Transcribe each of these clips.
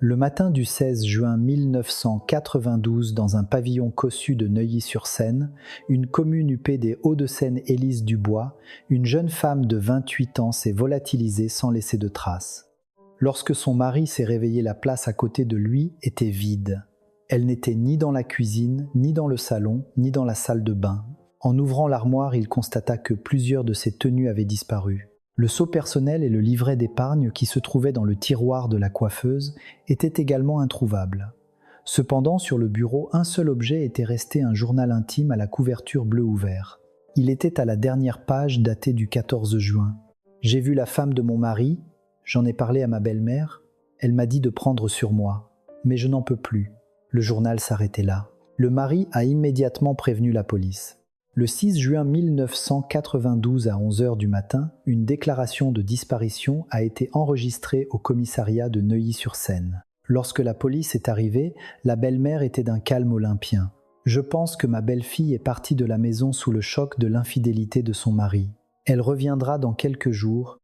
Le matin du 16 juin 1992, dans un pavillon cossu de Neuilly-sur-Seine, une commune huppée des Hauts-de-Seine, Élise Dubois, une jeune femme de 28 ans s'est volatilisée sans laisser de traces. Lorsque son mari s'est réveillé, la place à côté de lui était vide. Elle n'était ni dans la cuisine, ni dans le salon, ni dans la salle de bain. En ouvrant l'armoire, il constata que plusieurs de ses tenues avaient disparu. Le sceau personnel et le livret d'épargne qui se trouvaient dans le tiroir de la coiffeuse étaient également introuvables. Cependant, sur le bureau, un seul objet était resté, un journal intime à la couverture bleu ouvert. Il était à la dernière page, daté du 14 juin. « J'ai vu la femme de mon mari, j'en ai parlé à ma belle-mère, elle m'a dit de prendre sur moi, mais je n'en peux plus. » Le journal s'arrêtait là. Le mari a immédiatement prévenu la police. Le 6 juin 1992 à 11h du matin, une déclaration de disparition a été enregistrée au commissariat de Neuilly-sur-Seine. Lorsque la police est arrivée, la belle-mère était d'un calme olympien. « Je pense que ma belle-fille est partie de la maison sous le choc de l'infidélité de son mari. Elle reviendra dans quelques jours. »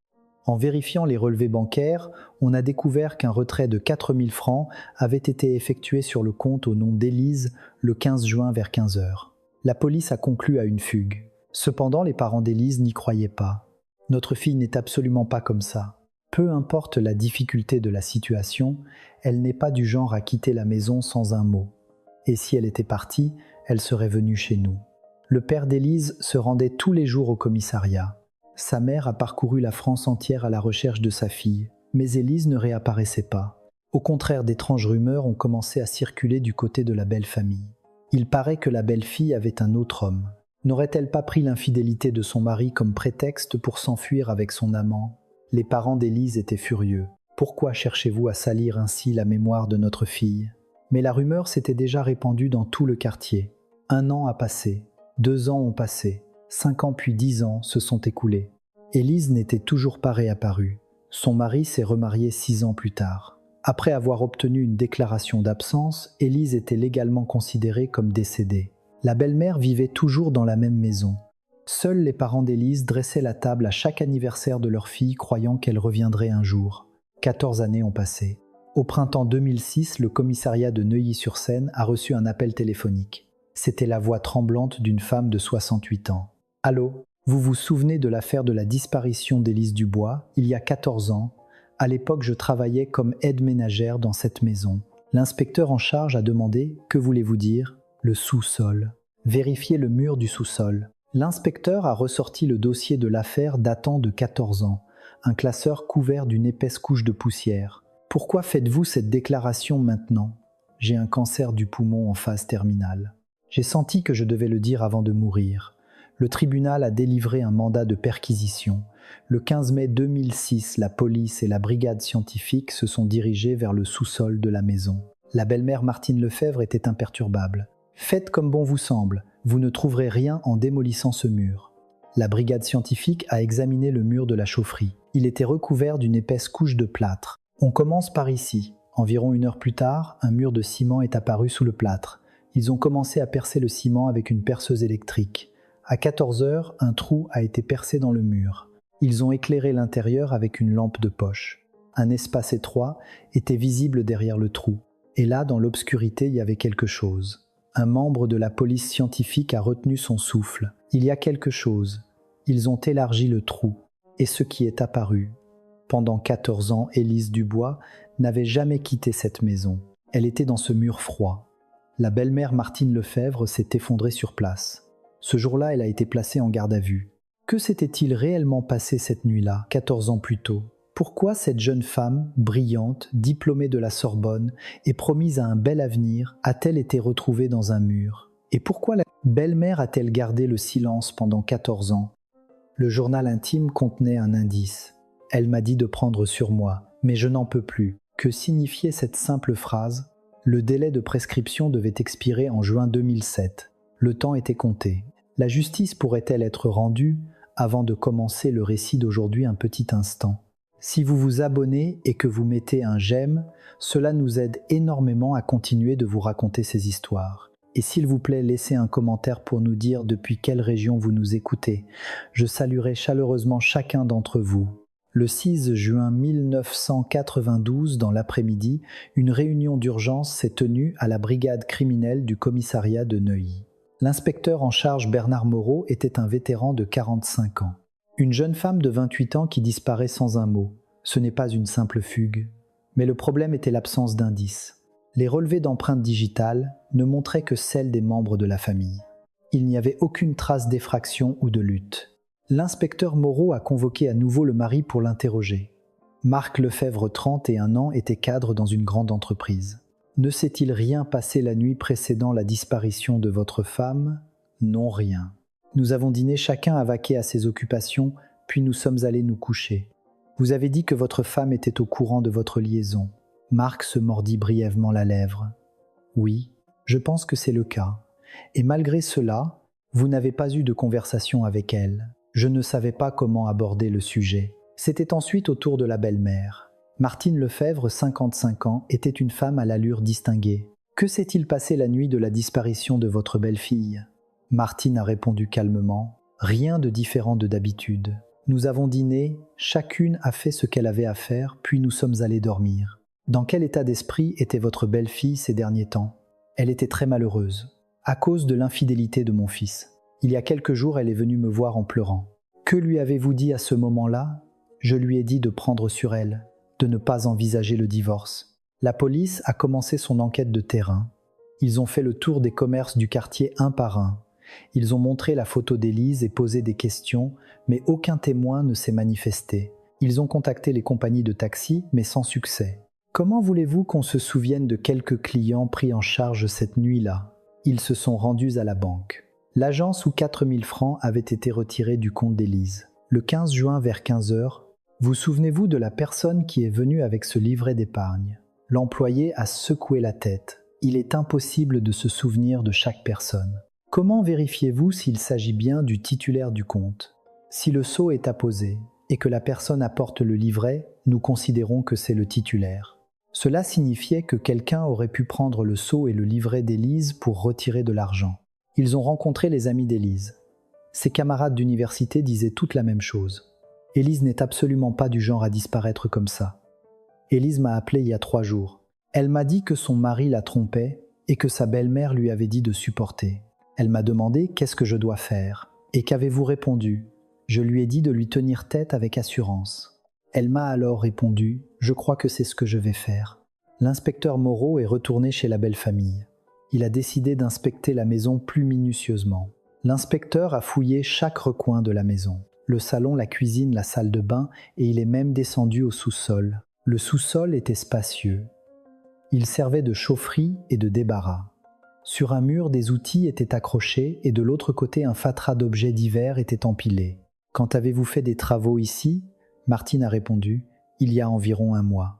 En vérifiant les relevés bancaires, on a découvert qu'un retrait de 4 000 francs avait été effectué sur le compte au nom d'Élise le 15 juin vers 15h. La police a conclu à une fugue. Cependant, les parents d'Élise n'y croyaient pas. « Notre fille n'est absolument pas comme ça. Peu importe la difficulté de la situation, elle n'est pas du genre à quitter la maison sans un mot. Et si elle était partie, elle serait venue chez nous. » Le père d'Élise se rendait tous les jours au commissariat. Sa mère a parcouru la France entière à la recherche de sa fille, mais Élise ne réapparaissait pas. Au contraire, d'étranges rumeurs ont commencé à circuler du côté de la belle famille. Il paraît que la belle-fille avait un autre homme. N'aurait-elle pas pris l'infidélité de son mari comme prétexte pour s'enfuir avec son amant ? Les parents d'Élise étaient furieux. Pourquoi cherchez-vous à salir ainsi la mémoire de notre fille ? Mais la rumeur s'était déjà répandue dans tout le quartier. 1 an a passé, 2 ans ont passé, 5 ans puis 10 ans se sont écoulés. Élise n'était toujours pas réapparue. Son mari s'est remarié 6 ans plus tard. Après avoir obtenu une déclaration d'absence, Élise était légalement considérée comme décédée. La belle-mère vivait toujours dans la même maison. Seuls les parents d'Élise dressaient la table à chaque anniversaire de leur fille, croyant qu'elle reviendrait un jour. 14 années ont passé. Au printemps 2006, le commissariat de Neuilly-sur-Seine a reçu un appel téléphonique. C'était la voix tremblante d'une femme de 68 ans. « Allô, vous vous souvenez de l'affaire de la disparition d'Élise Dubois, il y a 14 ans ? À l'époque, je travaillais comme aide ménagère dans cette maison. L'inspecteur en charge a demandé « Que voulez-vous dire ?» Le sous-sol. Vérifiez le mur du sous-sol. L'inspecteur a ressorti le dossier de l'affaire datant de 14 ans, un classeur couvert d'une épaisse couche de poussière. Pourquoi faites-vous cette déclaration maintenant ? J'ai un cancer du poumon en phase terminale. J'ai senti que je devais le dire avant de mourir. Le tribunal a délivré un mandat de perquisition. Le 15 mai 2006, la police et la brigade scientifique se sont dirigés vers le sous-sol de la maison. La belle-mère Martine Lefebvre était imperturbable. « Faites comme bon vous semble, vous ne trouverez rien en démolissant ce mur. » La brigade scientifique a examiné le mur de la chaufferie. Il était recouvert d'une épaisse couche de plâtre. On commence par ici. Environ 1 heure plus tard, un mur de ciment est apparu sous le plâtre. Ils ont commencé à percer le ciment avec une perceuse électrique. À 14 heures, un trou a été percé dans le mur. Ils ont éclairé l'intérieur avec une lampe de poche. Un espace étroit était visible derrière le trou. Et là, dans l'obscurité, il y avait quelque chose. Un membre de la police scientifique a retenu son souffle. Il y a quelque chose. Ils ont élargi le trou. Et ce qui est apparu. Pendant 14 ans, Élise Dubois n'avait jamais quitté cette maison. Elle était dans ce mur froid. La belle-mère Martine Lefebvre s'est effondrée sur place. Ce jour-là, elle a été placée en garde à vue. Que s'était-il réellement passé cette nuit-là, 14 ans plus tôt ? Pourquoi cette jeune femme, brillante, diplômée de la Sorbonne et promise à un bel avenir, a-t-elle été retrouvée dans un mur ? Et pourquoi la belle-mère a-t-elle gardé le silence pendant 14 ans ? Le journal intime contenait un indice. Elle m'a dit de prendre sur moi, mais je n'en peux plus. Que signifiait cette simple phrase ? Le délai de prescription devait expirer en juin 2007. Le temps était compté. La justice pourrait-elle être rendue avant de commencer le récit d'aujourd'hui un petit instant ? Si vous vous abonnez et que vous mettez un j'aime, cela nous aide énormément à continuer de vous raconter ces histoires. Et s'il vous plaît, laissez un commentaire pour nous dire depuis quelle région vous nous écoutez. Je saluerai chaleureusement chacun d'entre vous. Le 6 juin 1992, dans l'après-midi, une réunion d'urgence s'est tenue à la brigade criminelle du commissariat de Neuilly. L'inspecteur en charge Bernard Moreau était un vétéran de 45 ans. Une jeune femme de 28 ans qui disparaît sans un mot. Ce n'est pas une simple fugue. Mais le problème était l'absence d'indices. Les relevés d'empreintes digitales ne montraient que celles des membres de la famille. Il n'y avait aucune trace d'effraction ou de lutte. L'inspecteur Moreau a convoqué à nouveau le mari pour l'interroger. Marc Lefebvre, 31 ans, était cadre dans une grande entreprise. Ne s'est-il rien passé la nuit précédant la disparition de votre femme ? Non, rien. Nous avons dîné chacun à vaquer à ses occupations, puis nous sommes allés nous coucher. Vous avez dit que votre femme était au courant de votre liaison. Marc se mordit brièvement la lèvre. Oui, je pense que c'est le cas. Et malgré cela, vous n'avez pas eu de conversation avec elle. Je ne savais pas comment aborder le sujet. C'était ensuite au tour de la belle-mère. Martine Lefebvre, 55 ans, était une femme à l'allure distinguée. Que s'est-il passé la nuit de la disparition de votre belle-fille ? Martine a répondu calmement. Rien de différent de d'habitude. Nous avons dîné, chacune a fait ce qu'elle avait à faire, puis nous sommes allés dormir. Dans quel état d'esprit était votre belle-fille ces derniers temps ? Elle était très malheureuse, à cause de l'infidélité de mon fils. Il y a quelques jours, elle est venue me voir en pleurant. Que lui avez-vous dit à ce moment-là ? Je lui ai dit de prendre sur elle, de ne pas envisager le divorce. La police a commencé son enquête de terrain. Ils ont fait le tour des commerces du quartier un par un. Ils ont montré la photo d'Élise et posé des questions, mais aucun témoin ne s'est manifesté. Ils ont contacté les compagnies de taxi, mais sans succès. Comment voulez-vous qu'on se souvienne de quelques clients pris en charge cette nuit-là ? Ils se sont rendus à la banque. L'agence où 4 000 francs avaient été retirés du compte d'Élise. Le 15 juin vers 15 h, vous souvenez-vous de la personne qui est venue avec ce livret d'épargne ? L'employé a secoué la tête. Il est impossible de se souvenir de chaque personne. Comment vérifiez-vous s'il s'agit bien du titulaire du compte ? Si le sceau est apposé et que la personne apporte le livret, nous considérons que c'est le titulaire. Cela signifiait que quelqu'un aurait pu prendre le sceau et le livret d'Élise pour retirer de l'argent. Ils ont rencontré les amis d'Élise. Ses camarades d'université disaient toutes la même chose. Élise n'est absolument pas du genre à disparaître comme ça. Élise m'a appelé il y a 3 jours. Elle m'a dit que son mari la trompait et que sa belle-mère lui avait dit de supporter. Elle m'a demandé « Qu'est-ce que je dois faire ?» Et qu'avez-vous répondu ? Je lui ai dit de lui tenir tête avec assurance. Elle m'a alors répondu « Je crois que c'est ce que je vais faire. » L'inspecteur Moreau est retourné chez la belle famille. Il a décidé d'inspecter la maison plus minutieusement. L'inspecteur a fouillé chaque recoin de la maison. Le salon, la cuisine, la salle de bain, et il est même descendu au sous-sol. Le sous-sol était spacieux. Il servait de chaufferie et de débarras. Sur un mur, des outils étaient accrochés et de l'autre côté, un fatras d'objets divers était empilé. « Quand avez-vous fait des travaux ici ?» Martine a répondu « Il y a environ 1 mois.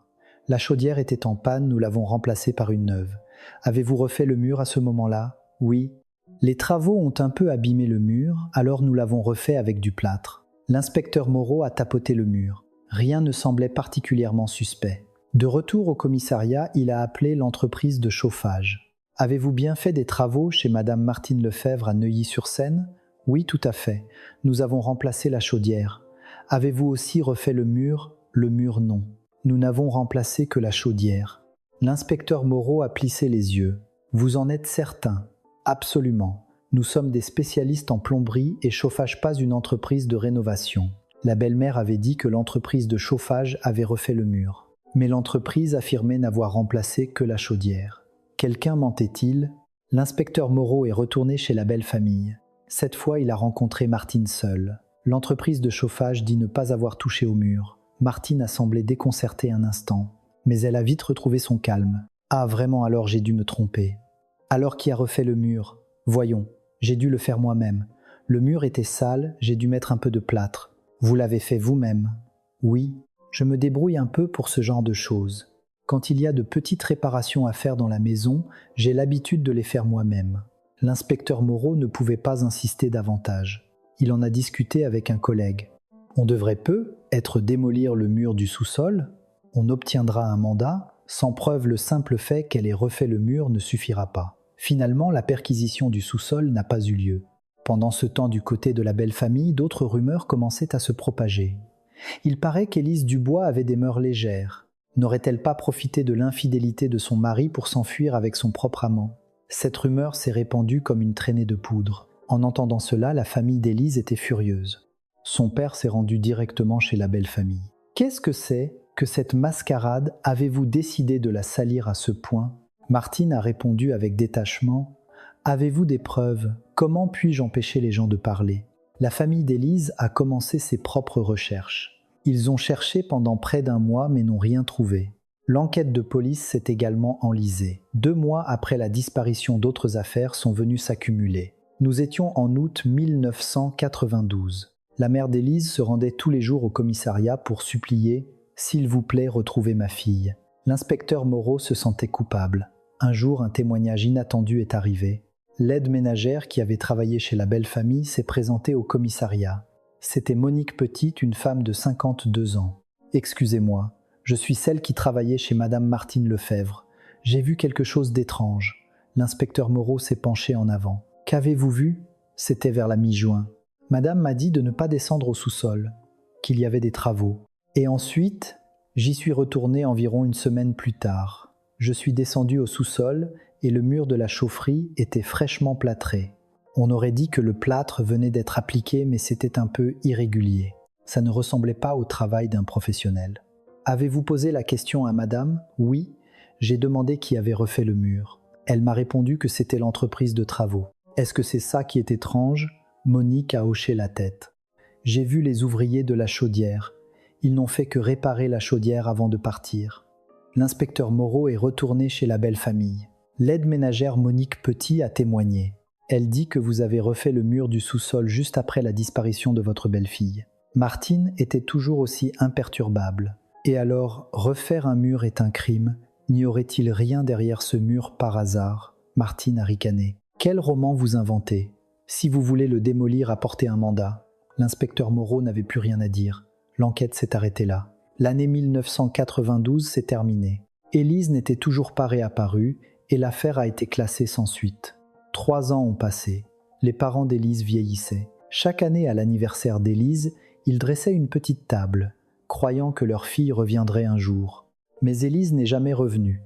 La chaudière était en panne, nous l'avons remplacée par une neuve. Avez-vous refait le mur à ce moment-là ? Oui. Les travaux ont un peu abîmé le mur, alors nous l'avons refait avec du plâtre. L'inspecteur Moreau a tapoté le mur. Rien ne semblait particulièrement suspect. De retour au commissariat, il a appelé l'entreprise de chauffage. Avez-vous bien fait des travaux chez Madame Martine Lefebvre à Neuilly-sur-Seine ? Oui, tout à fait. Nous avons remplacé la chaudière. Avez-vous aussi refait le mur ? Le mur, non. Nous n'avons remplacé que la chaudière. L'inspecteur Moreau a plissé les yeux. Vous en êtes certain ? Absolument. Nous sommes des spécialistes en plomberie et chauffage, pas une entreprise de rénovation. La belle-mère avait dit que l'entreprise de chauffage avait refait le mur. Mais l'entreprise affirmait n'avoir remplacé que la chaudière. Quelqu'un mentait-il ? L'inspecteur Moreau est retourné chez la belle famille. Cette fois, il a rencontré Martine seule. L'entreprise de chauffage dit ne pas avoir touché au mur. Martine a semblé déconcertée un instant. Mais elle a vite retrouvé son calme. « Ah, vraiment, alors j'ai dû me tromper. » « Alors qui a refait le mur ? Voyons, j'ai dû le faire moi-même. Le mur était sale, j'ai dû mettre un peu de plâtre. Vous l'avez fait vous-même ? Oui, je me débrouille un peu pour ce genre de choses. Quand il y a de petites réparations à faire dans la maison, j'ai l'habitude de les faire moi-même. » L'inspecteur Moreau ne pouvait pas insister davantage. Il en a discuté avec un collègue. « On devrait peut-être démolir le mur du sous-sol. On obtiendra un mandat. Sans preuve, le simple fait qu'elle ait refait le mur ne suffira pas. » Finalement, la perquisition du sous-sol n'a pas eu lieu. Pendant ce temps, du côté de la belle famille, d'autres rumeurs commençaient à se propager. Il paraît qu'Élise Dubois avait des mœurs légères. N'aurait-elle pas profité de l'infidélité de son mari pour s'enfuir avec son propre amant? Cette rumeur s'est répandue comme une traînée de poudre. En entendant cela, la famille d'Élise était furieuse. Son père s'est rendu directement chez la belle famille. Qu'est-ce que c'est que cette mascarade? Avez-vous décidé de la salir à ce point? Martine a répondu avec détachement. Avez-vous des preuves? Comment puis-je empêcher les gens de parler? La famille d'Élise a commencé ses propres recherches. Ils ont cherché pendant près d'un mois mais n'ont rien trouvé. L'enquête de police s'est également enlisée. 2 mois après la disparition, d'autres affaires sont venues s'accumuler. Nous étions en août 1992. La mère d'Élise se rendait tous les jours au commissariat pour supplier « S'il vous plaît, retrouvez ma fille ». L'inspecteur Moreau se sentait coupable. Un jour, un témoignage inattendu est arrivé. L'aide ménagère qui avait travaillé chez la belle famille s'est présentée au commissariat. C'était Monique Petit, une femme de 52 ans. « Excusez-moi, je suis celle qui travaillait chez Madame Martine Lefebvre. J'ai vu quelque chose d'étrange. » L'inspecteur Moreau s'est penché en avant. « Qu'avez-vous vu ?» C'était vers la mi-juin. Madame m'a dit de ne pas descendre au sous-sol, qu'il y avait des travaux. Et ensuite, j'y suis retourné environ une semaine plus tard. Je suis descendu au sous-sol et le mur de la chaufferie était fraîchement plâtré. On aurait dit que le plâtre venait d'être appliqué, mais c'était un peu irrégulier. Ça ne ressemblait pas au travail d'un professionnel. Avez-vous posé la question à madame? Oui, j'ai demandé qui avait refait le mur. Elle m'a répondu que c'était l'entreprise de travaux. Est-ce que c'est ça qui est étrange? Monique a hoché la tête. J'ai vu les ouvriers de la chaudière. Ils n'ont fait que réparer la chaudière avant de partir. L'inspecteur Moreau est retourné chez la belle famille. L'aide ménagère Monique Petit a témoigné. Elle dit que vous avez refait le mur du sous-sol juste après la disparition de votre belle-fille. Martine était toujours aussi imperturbable. Et alors, refaire un mur est un crime. N'y aurait-il rien derrière ce mur par hasard? Martine a ricané. Quel roman vous inventez? Si vous voulez le démolir, apportez un mandat. L'inspecteur Moreau n'avait plus rien à dire. L'enquête s'est arrêtée là. L'année 1992 s'est terminée. Élise n'était toujours pas réapparue et l'affaire a été classée sans suite. 3 ans ont passé. Les parents d'Élise vieillissaient. Chaque année à l'anniversaire d'Élise, ils dressaient une petite table, croyant que leur fille reviendrait un jour. Mais Élise n'est jamais revenue.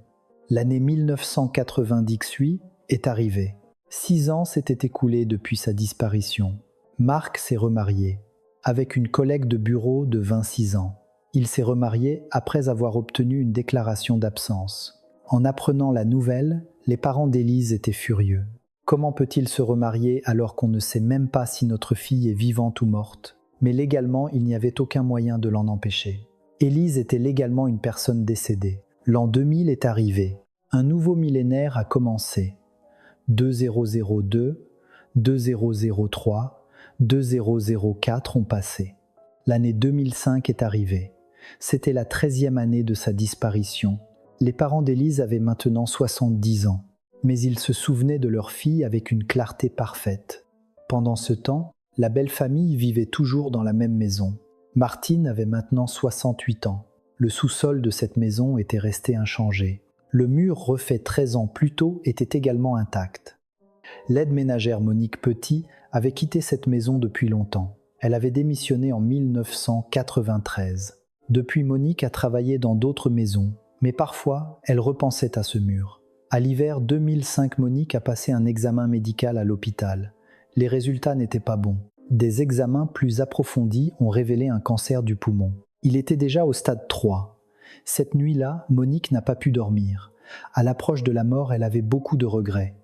L'année 1998 est arrivée. 6 ans s'étaient écoulés depuis sa disparition. Marc s'est remarié, avec une collègue de bureau de 26 ans. Il s'est remarié après avoir obtenu une déclaration d'absence. En apprenant la nouvelle, les parents d'Élise étaient furieux. Comment peut-il se remarier alors qu'on ne sait même pas si notre fille est vivante ou morte? Mais légalement, il n'y avait aucun moyen de l'en empêcher. Élise était légalement une personne décédée. L'an 2000 est arrivé. Un nouveau millénaire a commencé. 2002, 2003, 2004 ont passé. L'année 2005 est arrivée. C'était la 13e année de sa disparition. Les parents d'Élise avaient maintenant 70 ans, mais ils se souvenaient de leur fille avec une clarté parfaite. Pendant ce temps, la belle famille vivait toujours dans la même maison. Martine avait maintenant 68 ans. Le sous-sol de cette maison était resté inchangé. Le mur refait 13 ans plus tôt était également intact. L'aide ménagère Monique Petit avait quitté cette maison depuis longtemps. Elle avait démissionné en 1993. Depuis, Monique a travaillé dans d'autres maisons, mais parfois, elle repensait à ce mur. À l'hiver 2005, Monique a passé un examen médical à l'hôpital. Les résultats n'étaient pas bons. Des examens plus approfondis ont révélé un cancer du poumon. Il était déjà au stade 3. Cette nuit-là, Monique n'a pas pu dormir. À l'approche de la mort, elle avait beaucoup de regrets.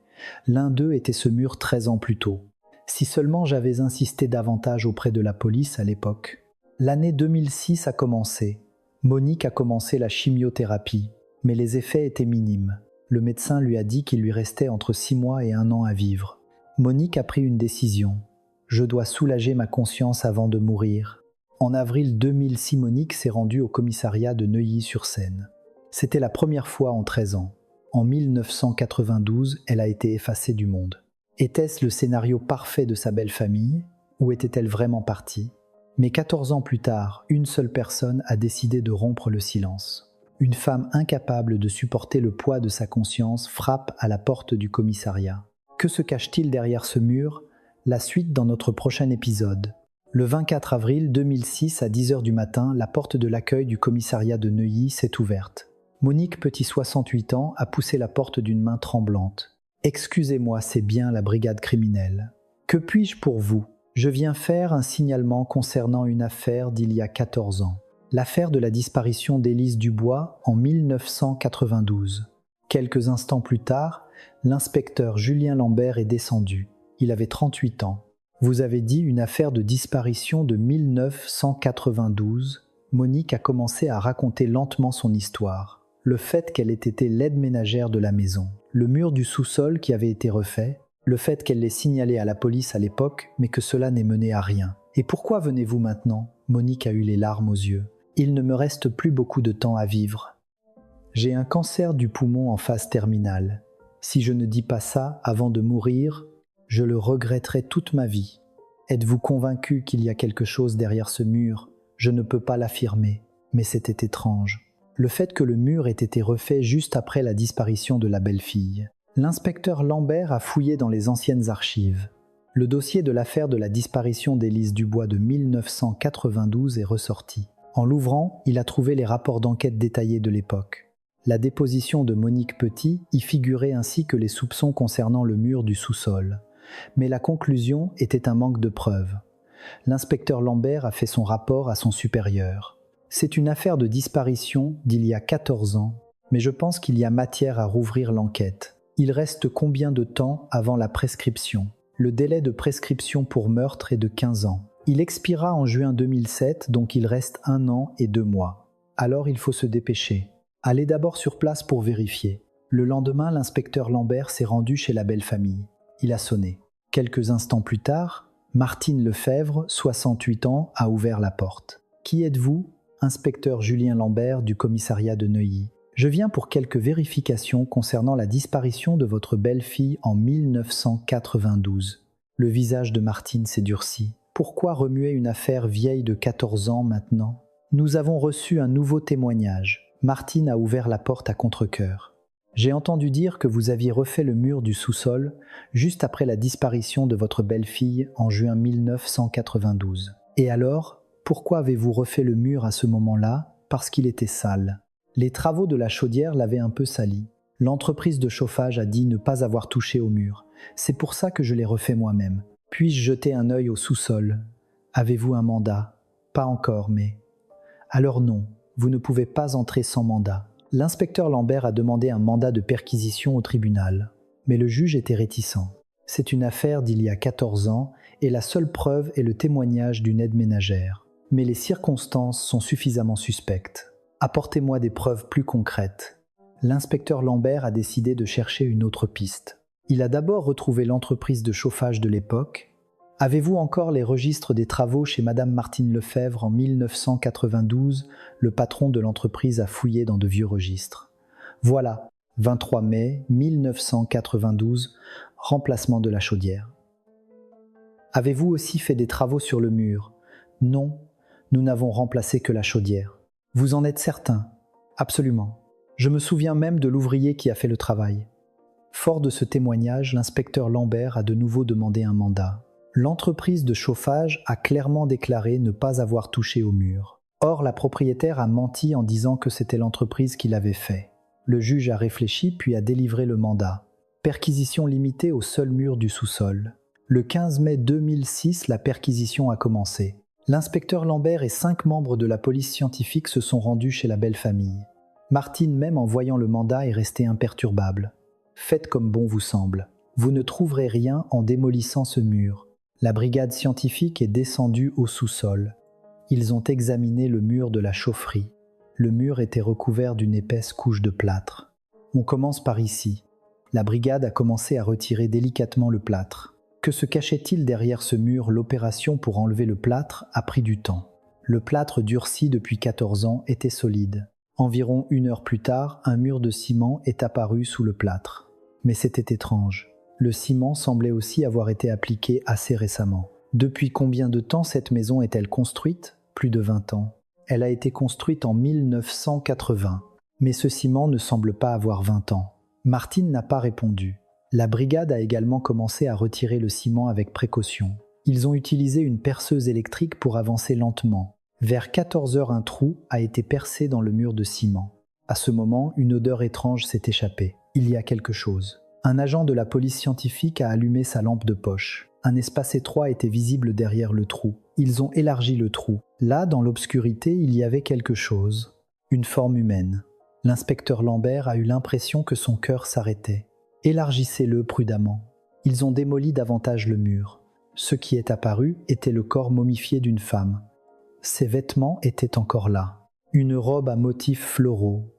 L'un d'eux était ce mur 13 ans plus tôt. Si seulement j'avais insisté davantage auprès de la police à l'époque. L'année 2006 a commencé. Monique a commencé la chimiothérapie, mais les effets étaient minimes. Le médecin lui a dit qu'il lui restait entre 6 mois et 1 an à vivre. Monique a pris une décision. Je dois soulager ma conscience avant de mourir. En avril 2006, Monique s'est rendue au commissariat de Neuilly-sur-Seine. C'était la première fois en 13 ans. En 1992, elle a été effacée du monde. Était-ce le scénario parfait de sa belle famille, ou était-elle vraiment partie? Mais 14 ans plus tard, une seule personne a décidé de rompre le silence. Une femme incapable de supporter le poids de sa conscience frappe à la porte du commissariat. Que se cache-t-il derrière ce mur? La suite dans notre prochain épisode. Le 24 avril 2006 à 10h du matin, la porte de l'accueil du commissariat de Neuilly s'est ouverte. Monique Petit, 68 ans, a poussé la porte d'une main tremblante. « Excusez-moi, c'est bien la brigade criminelle. Que puis-je pour vous ? Je viens faire un signalement concernant une affaire d'il y a 14 ans. L'affaire de la disparition d'Élise Dubois en 1992. Quelques instants plus tard, l'inspecteur Julien Lambert est descendu. Il avait 38 ans. Vous avez dit une affaire de disparition de 1992. Monique a commencé à raconter lentement son histoire. Le fait qu'elle ait été l'aide ménagère de la maison. Le mur du sous-sol qui avait été refait. Le fait qu'elle l'ait signalé à la police à l'époque, mais que cela n'ait mené à rien. Et pourquoi venez-vous maintenant ? Monique a eu les larmes aux yeux. Il ne me reste plus beaucoup de temps à vivre. J'ai un cancer du poumon en phase terminale. Si je ne dis pas ça avant de mourir, je le regretterai toute ma vie. Êtes-vous convaincu qu'il y a quelque chose derrière ce mur ? Je ne peux pas l'affirmer, mais c'était étrange. Le fait que le mur ait été refait juste après la disparition de la belle-fille. L'inspecteur Lambert a fouillé dans les anciennes archives. Le dossier de l'affaire de la disparition d'Élise Dubois de 1992 est ressorti. En l'ouvrant, il a trouvé les rapports d'enquête détaillés de l'époque. La déposition de Monique Petit y figurait ainsi que les soupçons concernant le mur du sous-sol. Mais la conclusion était un manque de preuves. L'inspecteur Lambert a fait son rapport à son supérieur. C'est une affaire de disparition d'il y a 14 ans, mais je pense qu'il y a matière à rouvrir l'enquête. Il reste combien de temps avant la prescription ? Le délai de prescription pour meurtre est de 15 ans. Il expira en juin 2007, donc il reste 1 an et 2 mois. Alors il faut se dépêcher. Allez d'abord sur place pour vérifier. Le lendemain, l'inspecteur Lambert s'est rendu chez la belle famille. Il a sonné. Quelques instants plus tard, Martine Lefebvre, 68 ans, a ouvert la porte. « Qui êtes-vous » Inspecteur Julien Lambert du commissariat de Neuilly. « Je viens pour quelques vérifications concernant la disparition de votre belle-fille en 1992. » Le visage de Martine s'est durci. Pourquoi remuer une affaire vieille de 14 ans maintenant ? Nous avons reçu un nouveau témoignage. Martine a ouvert la porte à contre-cœur. J'ai entendu dire que vous aviez refait le mur du sous-sol juste après la disparition de votre belle-fille en juin 1992. Et alors, pourquoi avez-vous refait le mur à ce moment-là ? Parce qu'il était sale. Les travaux de la chaudière l'avaient un peu sali. L'entreprise de chauffage a dit ne pas avoir touché au mur. C'est pour ça que je l'ai refait moi-même. Puis-je jeter un œil au sous-sol ? Avez-vous un mandat ? Pas encore, mais... Alors non, vous ne pouvez pas entrer sans mandat. L'inspecteur Lambert a demandé un mandat de perquisition au tribunal, mais le juge était réticent. C'est une affaire d'il y a 14 ans et la seule preuve est le témoignage d'une aide ménagère. Mais les circonstances sont suffisamment suspectes. Apportez-moi des preuves plus concrètes. L'inspecteur Lambert a décidé de chercher une autre piste. Il a d'abord retrouvé l'entreprise de chauffage de l'époque. Avez-vous encore les registres des travaux chez Madame Martine Lefebvre en 1992 ? Le patron de l'entreprise a fouillé dans de vieux registres. Voilà, 23 mai 1992, remplacement de la chaudière. Avez-vous aussi fait des travaux sur le mur ? Non, nous n'avons remplacé que la chaudière. Vous en êtes certain ? Absolument. Je me souviens même de l'ouvrier qui a fait le travail. Fort de ce témoignage, l'inspecteur Lambert a de nouveau demandé un mandat. L'entreprise de chauffage a clairement déclaré ne pas avoir touché au mur. Or, la propriétaire a menti en disant que c'était l'entreprise qui l'avait fait. Le juge a réfléchi puis a délivré le mandat. Perquisition limitée au seul mur du sous-sol. Le 15 mai 2006, la perquisition a commencé. L'inspecteur Lambert et 5 membres de la police scientifique se sont rendus chez la belle famille. Martine, même en voyant le mandat, est restée imperturbable. Faites comme bon vous semble. Vous ne trouverez rien en démolissant ce mur. La brigade scientifique est descendue au sous-sol. Ils ont examiné le mur de la chaufferie. Le mur était recouvert d'une épaisse couche de plâtre. On commence par ici. La brigade a commencé à retirer délicatement le plâtre. Que se cachait-il derrière ce mur ? L'opération pour enlever le plâtre a pris du temps. Le plâtre durci depuis 14 ans était solide. Environ 1 heure plus tard, un mur de ciment est apparu sous le plâtre. Mais c'était étrange. Le ciment semblait aussi avoir été appliqué assez récemment. Depuis combien de temps cette maison est-elle construite ? Plus de 20 ans. Elle a été construite en 1980. Mais ce ciment ne semble pas avoir 20 ans. Martine n'a pas répondu. La brigade a également commencé à retirer le ciment avec précaution. Ils ont utilisé une perceuse électrique pour avancer lentement. Vers 14 heures, un trou a été percé dans le mur de ciment. À ce moment, une odeur étrange s'est échappée. Il y a quelque chose. Un agent de la police scientifique a allumé sa lampe de poche. Un espace étroit était visible derrière le trou. Ils ont élargi le trou. Là, dans l'obscurité, il y avait quelque chose. Une forme humaine. L'inspecteur Lambert a eu l'impression que son cœur s'arrêtait. Élargissez-le prudemment. Ils ont démoli davantage le mur. Ce qui est apparu était le corps momifié d'une femme. Ses vêtements étaient encore là. Une robe à motifs floraux.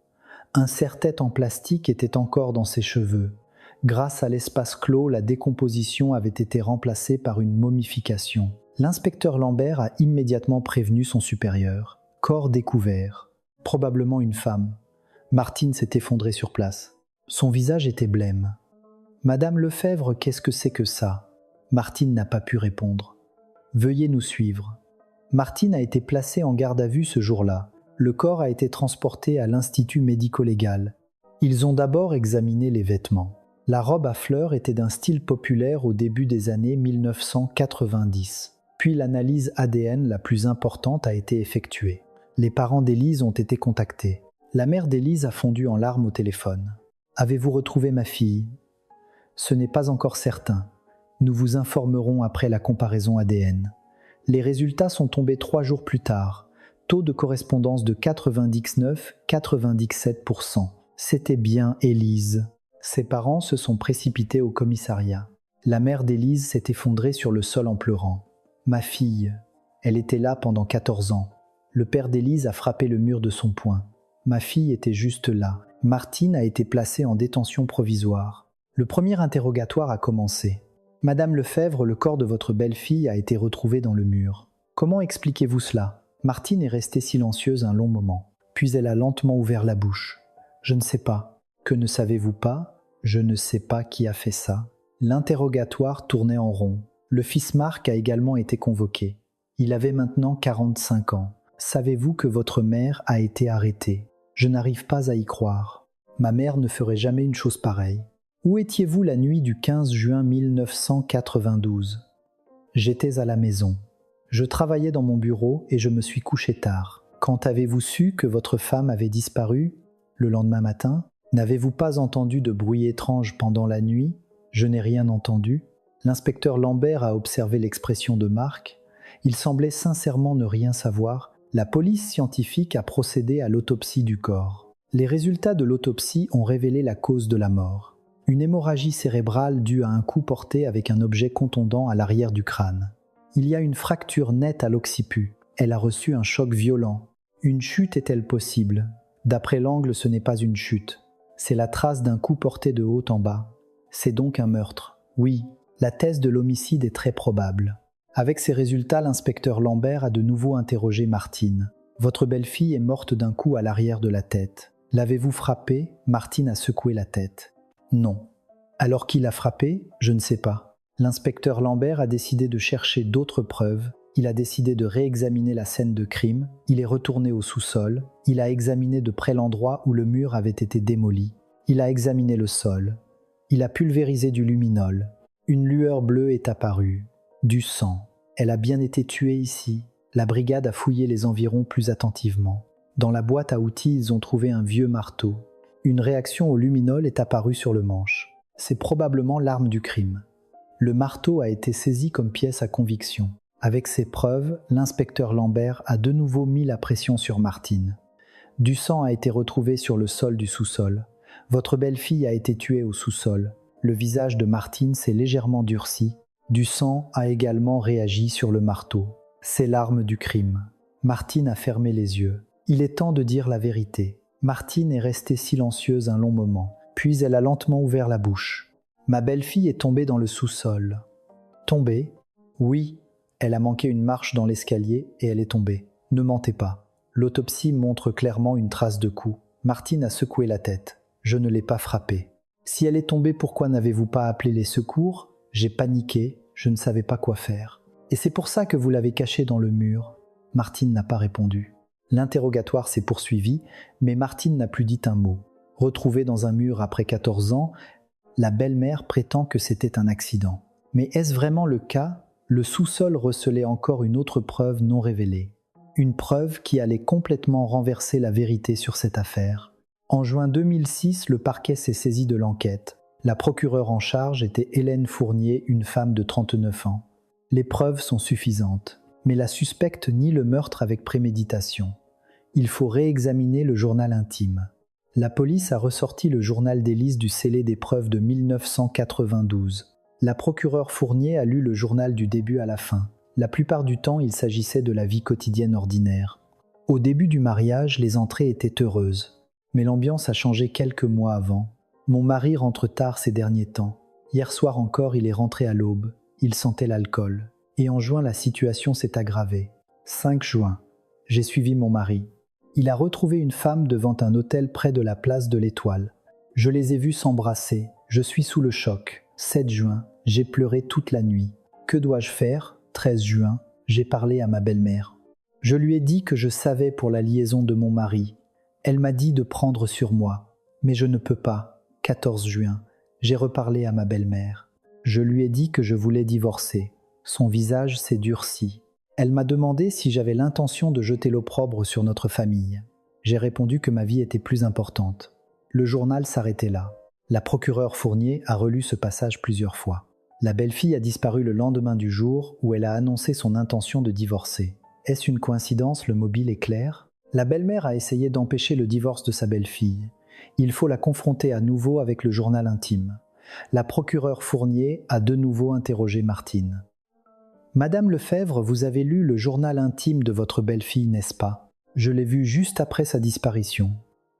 Un serre-tête en plastique était encore dans ses cheveux. Grâce à l'espace clos, la décomposition avait été remplacée par une momification. L'inspecteur Lambert a immédiatement prévenu son supérieur. Corps découvert. Probablement une femme. Martine s'est effondrée sur place. Son visage était blême. « Madame Lefebvre, qu'est-ce que c'est que ça ?» Martine n'a pas pu répondre. « Veuillez nous suivre. » Martine a été placée en garde à vue ce jour-là. Le corps a été transporté à l'Institut médico-légal. Ils ont d'abord examiné les vêtements. La robe à fleurs était d'un style populaire au début des années 1990. Puis l'analyse ADN la plus importante a été effectuée. Les parents d'Élise ont été contactés. La mère d'Élise a fondu en larmes au téléphone. « Avez-vous retrouvé ma fille ?» « Ce n'est pas encore certain. Nous vous informerons après la comparaison ADN. » Les résultats sont tombés 3 jours plus tard. Taux de correspondance de 99,97%. C'était bien Élise. Ses parents se sont précipités au commissariat. La mère d'Élise s'est effondrée sur le sol en pleurant. « Ma fille, elle était là pendant 14 ans. » Le père d'Élise a frappé le mur de son poing. « Ma fille était juste là. » Martine a été placée en détention provisoire. Le premier interrogatoire a commencé. « Madame Lefebvre, le corps de votre belle-fille a été retrouvé dans le mur. Comment expliquez-vous cela ?» Martine est restée silencieuse un long moment. Puis elle a lentement ouvert la bouche. « Je ne sais pas. » « Que ne savez-vous pas ? Je ne sais pas qui a fait ça. » L'interrogatoire tournait en rond. Le fils Marc a également été convoqué. Il avait maintenant 45 ans. « Savez-vous que votre mère a été arrêtée ? Je n'arrive pas à y croire. Ma mère ne ferait jamais une chose pareille. Où étiez-vous la nuit du 15 juin 1992 ? J'étais à la maison. Je travaillais dans mon bureau et je me suis couché tard. Quand avez-vous su que votre femme avait disparu ? Le lendemain matin ? N'avez-vous pas entendu de bruit étrange pendant la nuit ? Je n'ai rien entendu. L'inspecteur Lambert a observé l'expression de Marc. Il semblait sincèrement ne rien savoir. La police scientifique a procédé à l'autopsie du corps. Les résultats de l'autopsie ont révélé la cause de la mort. Une hémorragie cérébrale due à un coup porté avec un objet contondant à l'arrière du crâne. Il y a une fracture nette à l'occiput. Elle a reçu un choc violent. Une chute est-elle possible ? D'après l'angle, ce n'est pas une chute. C'est la trace d'un coup porté de haut en bas. C'est donc un meurtre. Oui, la thèse de l'homicide est très probable. Avec ces résultats, l'inspecteur Lambert a de nouveau interrogé Martine. « Votre belle-fille est morte d'un coup à l'arrière de la tête. L'avez-vous frappée ?» Martine a secoué la tête. « Non. » Alors qui l'a frappée ? Je ne sais pas. L'inspecteur Lambert a décidé de chercher d'autres preuves. Il a décidé de réexaminer la scène de crime. Il est retourné au sous-sol. Il a examiné de près l'endroit où le mur avait été démoli. Il a examiné le sol. Il a pulvérisé du luminol. Une lueur bleue est apparue. Du sang. Elle a bien été tuée ici. La brigade a fouillé les environs plus attentivement. Dans la boîte à outils, ils ont trouvé un vieux marteau. Une réaction au luminol est apparue sur le manche. C'est probablement l'arme du crime. Le marteau a été saisi comme pièce à conviction. Avec ces preuves, l'inspecteur Lambert a de nouveau mis la pression sur Martine. Du sang a été retrouvé sur le sol du sous-sol. Votre belle-fille a été tuée au sous-sol. Le visage de Martine s'est légèrement durci. Du sang a également réagi sur le marteau. C'est l'arme du crime. Martine a fermé les yeux. Il est temps de dire la vérité. Martine est restée silencieuse un long moment. Puis elle a lentement ouvert la bouche. Ma belle-fille est tombée dans le sous-sol. Tombée ? Oui. Elle a manqué une marche dans l'escalier et elle est tombée. Ne mentez pas. L'autopsie montre clairement une trace de coup. Martine a secoué la tête. Je ne l'ai pas frappée. Si elle est tombée, pourquoi n'avez-vous pas appelé les secours ? J'ai paniqué, je ne savais pas quoi faire. Et c'est pour ça que vous l'avez cachée dans le mur. Martine n'a pas répondu. L'interrogatoire s'est poursuivi, mais Martine n'a plus dit un mot. Retrouvée dans un mur après 14 ans, la belle-mère prétend que c'était un accident. Mais est-ce vraiment le cas ? Le sous-sol recelait encore une autre preuve non révélée. Une preuve qui allait complètement renverser la vérité sur cette affaire. En juin 2006, le parquet s'est saisi de l'enquête. La procureure en charge était Hélène Fournier, une femme de 39 ans. Les preuves sont suffisantes, mais la suspecte nie le meurtre avec préméditation. Il faut réexaminer le journal intime. La police a ressorti le journal d'Élise du scellé des preuves de 1992. La procureure Fournier a lu le journal du début à la fin. La plupart du temps, il s'agissait de la vie quotidienne ordinaire. Au début du mariage, les entrées étaient heureuses. Mais l'ambiance a changé quelques mois avant. Mon mari rentre tard ces derniers temps. Hier soir encore, il est rentré à l'aube. Il sentait l'alcool. Et en juin, la situation s'est aggravée. 5 juin. J'ai suivi mon mari. Il a retrouvé une femme devant un hôtel près de la place de l'Étoile. Je les ai vus s'embrasser. Je suis sous le choc. 7 juin. J'ai pleuré toute la nuit. Que dois-je faire ? 13 juin. J'ai parlé à ma belle-mère. Je lui ai dit que je savais pour la liaison de mon mari. Elle m'a dit de prendre sur moi. Mais je ne peux pas. 14 juin. J'ai reparlé à ma belle-mère. Je lui ai dit que je voulais divorcer. Son visage s'est durci. Elle m'a demandé si j'avais l'intention de jeter l'opprobre sur notre famille. J'ai répondu que ma vie était plus importante. Le journal s'arrêtait là. La procureure Fournier a relu ce passage plusieurs fois. La belle-fille a disparu le lendemain du jour où elle a annoncé son intention de divorcer. Est-ce une coïncidence? Le mobile est clair. La belle-mère a essayé d'empêcher le divorce de sa belle-fille. Il faut la confronter à nouveau avec le journal intime. La procureure Fournier a de nouveau interrogé Martine. Madame Lefebvre, vous avez lu le journal intime de votre belle-fille, n'est-ce pas? Je l'ai vu juste après sa disparition.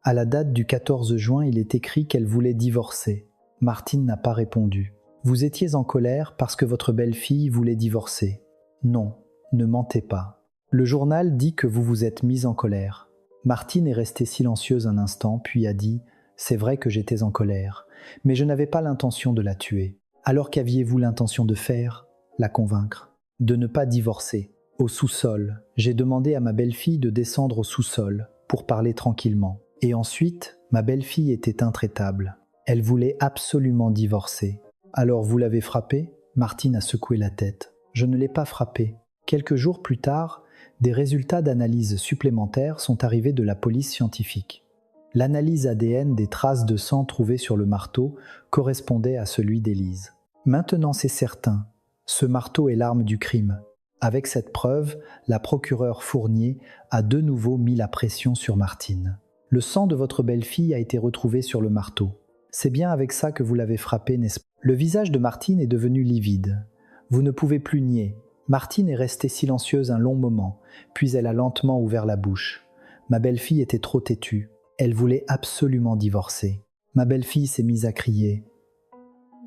À la date du 14 juin, il est écrit qu'elle voulait divorcer. Martine n'a pas répondu. Vous étiez en colère parce que votre belle-fille voulait divorcer. Non, ne mentez pas. Le journal dit que vous vous êtes mise en colère. Martine est restée silencieuse un instant, puis a dit « C'est vrai que j'étais en colère, mais je n'avais pas l'intention de la tuer. Alors qu'aviez-vous l'intention de faire? La convaincre. De ne pas divorcer. Au sous-sol. J'ai demandé à ma belle-fille de descendre au sous-sol pour parler tranquillement. Et ensuite, ma belle-fille était intraitable. Elle voulait absolument divorcer. Alors vous l'avez frappée? Martine a secoué la tête. Je ne l'ai pas frappée. Quelques jours plus tard, des résultats d'analyse supplémentaires sont arrivés de la police scientifique. L'analyse ADN des traces de sang trouvées sur le marteau correspondait à celui d'Élise. Maintenant c'est certain, ce marteau est l'arme du crime. Avec cette preuve, la procureure Fournier a de nouveau mis la pression sur Martine. Le sang de votre belle-fille a été retrouvé sur le marteau. C'est bien avec ça que vous l'avez frappé, n'est-ce pas? Le visage de Martine est devenu livide. Vous ne pouvez plus nier. Martine est restée silencieuse un long moment, puis elle a lentement ouvert la bouche. Ma belle-fille était trop têtue. Elle voulait absolument divorcer. Ma belle-fille s'est mise à crier.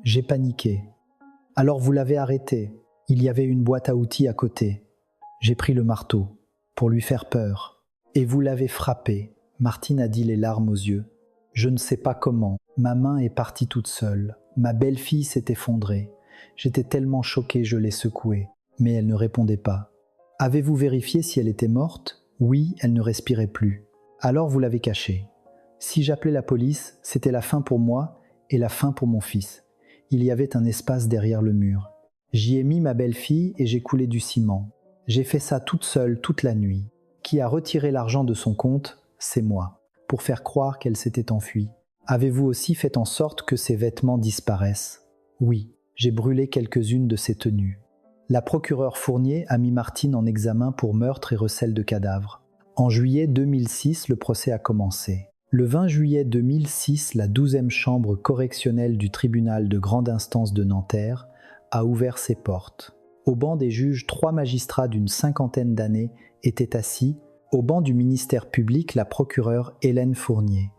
J'ai paniqué. Alors vous l'avez arrêtée. Il y avait une boîte à outils à côté. J'ai pris le marteau, pour lui faire peur. Et vous l'avez frappée. Martine a dit les larmes aux yeux. Je ne sais pas comment. Ma main est partie toute seule. Ma belle-fille s'est effondrée. J'étais tellement choqué, je l'ai secouée. Mais elle ne répondait pas. Avez-vous vérifié si elle était morte? Oui, elle ne respirait plus. Alors vous l'avez cachée. Si j'appelais la police, c'était la fin pour moi et la fin pour mon fils. Il y avait un espace derrière le mur. J'y ai mis ma belle-fille et j'ai coulé du ciment. J'ai fait ça toute seule, toute la nuit. Qui a retiré l'argent de son compte? C'est moi, pour faire croire qu'elle s'était enfuie. Avez-vous aussi fait en sorte que ses vêtements disparaissent? Oui, j'ai brûlé quelques-unes de ses tenues. La procureure Fournier a mis Martine en examen pour meurtre et recel de cadavres. En juillet 2006, le procès a commencé. Le 20 juillet 2006, la 12e chambre correctionnelle du tribunal de grande instance de Nanterre a ouvert ses portes. Au banc des juges, 3 magistrats d'une 50aine d'années étaient assis. Au banc du ministère public, la procureure Hélène Fournier.